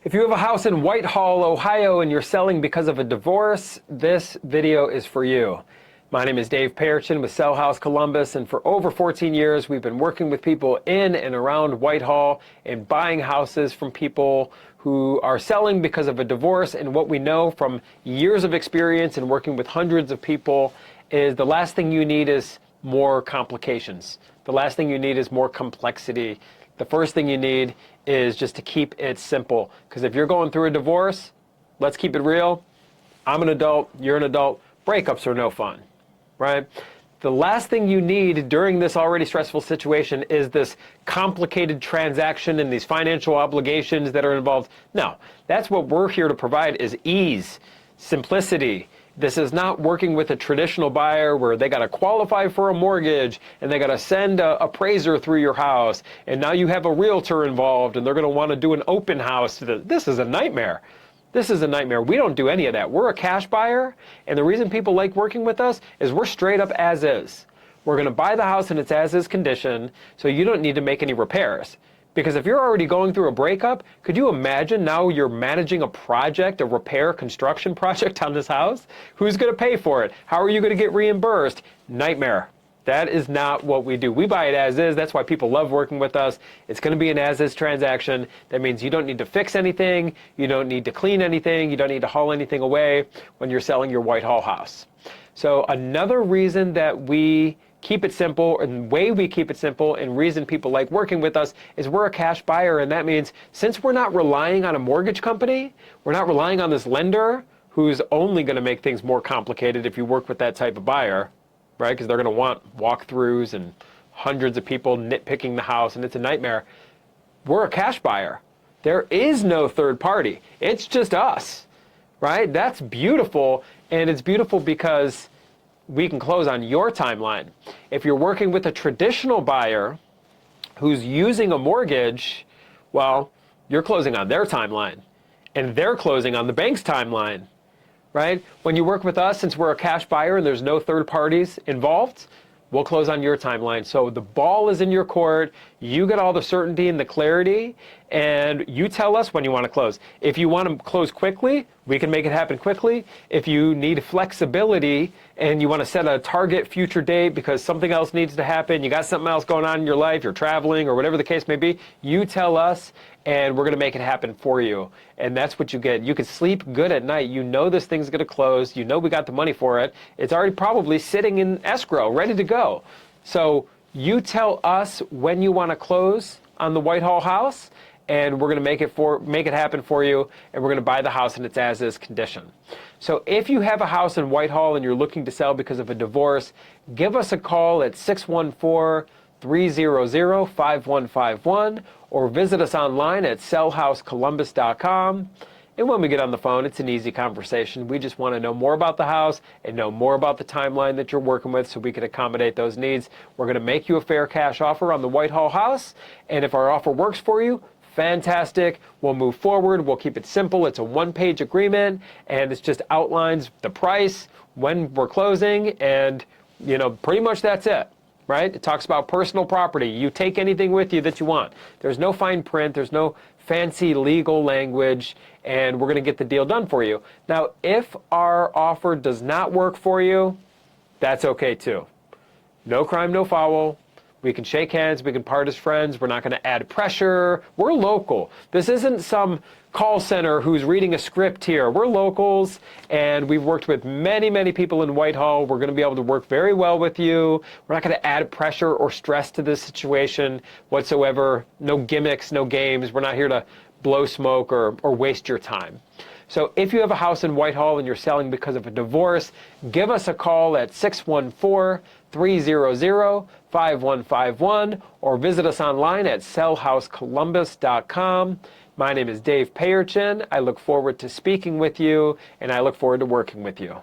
If you have a house in Whitehall, Ohio, and you're selling because of a divorce, this video is for you. My name is Dave Perichin with Sell House Columbus, and for over 14 years, we've been working with people in and around Whitehall and buying houses from people who are selling because of a divorce. And what we know from years of experience and working with hundreds of people is the last thing you need is more complications. The last thing you need is more complexity. The first thing you need is just to keep it simple. Because if you're going through a divorce, let's keep it real. I'm an adult, you're an adult. Breakups are no fun, right? The last thing you need during this already stressful situation is this complicated transaction and these financial obligations that are involved. No, that's what we're here to provide is ease, simplicity. This is not working with a traditional buyer where they got to qualify for a mortgage and they got to send an appraiser through your house. And now you have a realtor involved and they're going to want to do an open house. This is a nightmare. This is a nightmare. We don't do any of that. We're a cash buyer. And the reason people like working with us is we're straight up as is. We're going to buy the house in its as is condition, so you don't need to make any repairs. Because if you're already going through a breakup, could you imagine now you're managing a project, a repair, construction project on this house? Who's going to pay for it? How are you going to get reimbursed? Nightmare. That is not what we do. We buy it as is. That's why people love working with us. It's going to be an as-is transaction. That means you don't need to fix anything. You don't need to clean anything. You don't need to haul anything away when you're selling your Whitehall house. So another reason that we keep it simple, and the way we keep it simple, and reason people like working with us is we're a cash buyer, and that means since we're not relying on a mortgage company, we're not relying on this lender who's only going to make things more complicated if you work with that type of buyer, right? Because they're going to want walkthroughs and hundreds of people nitpicking the house, and it's a nightmare. We're a cash buyer. There is no third party. It's just us, right? That's beautiful, and it's beautiful because we can close on your timeline. If you're working with a traditional buyer who's using a mortgage, well, you're closing on their timeline, and they're closing on the bank's timeline, right? When you work with us, since we're a cash buyer and there's no third parties involved, we'll close on your timeline. So the ball is in your court. You get all the certainty and the clarity, and you tell us when you want to close. If you want to close quickly, we can make it happen quickly. If you need flexibility and you want to set a target future date because something else needs to happen, you got something else going on in your life, you're traveling or whatever the case may be, you tell us and we're going to make it happen for you. And that's what you get. You can sleep good at night. You know this thing's going to close. You know we got the money for it. It's already probably sitting in escrow, ready to go. So you tell us when you want to close on the Whitehall house, and we're going to make it happen for you, and we're going to buy the house in its as-is condition. So if you have a house in Whitehall and you're looking to sell because of a divorce, give us a call at 614-300-5151 or visit us online at sellhousecolumbus.com. And when we get on the phone, it's an easy conversation. We just want to know more about the house and know more about the timeline that you're working with so we can accommodate those needs. We're going to make you a fair cash offer on the Whitehall house, and if our offer works for you, fantastic. We'll move forward. We'll keep it simple. It's a one-page agreement, and it just outlines the price, when we're closing, and pretty much that's it, right? It talks about personal property. You take anything with you that you want. There's no fine print. There's no fancy legal language, and we're going to get the deal done for you. Now, if our offer does not work for you, that's okay too. No crime, no foul. We can shake hands, we can part as friends, we're not going to add pressure. We're local. This isn't some call center who's reading a script here. We're locals, and we've worked with many, many people in Whitehall. We're going to be able to work very well with you. We're not going to add pressure or stress to this situation whatsoever. No gimmicks, no games. We're not here to blow smoke or waste your time. So if you have a house in Whitehall and you're selling because of a divorce, give us a call at 614-300-5151 or visit us online at sellhousecolumbus.com. My name is Dave Perichin. I look forward to speaking with you, and I look forward to working with you.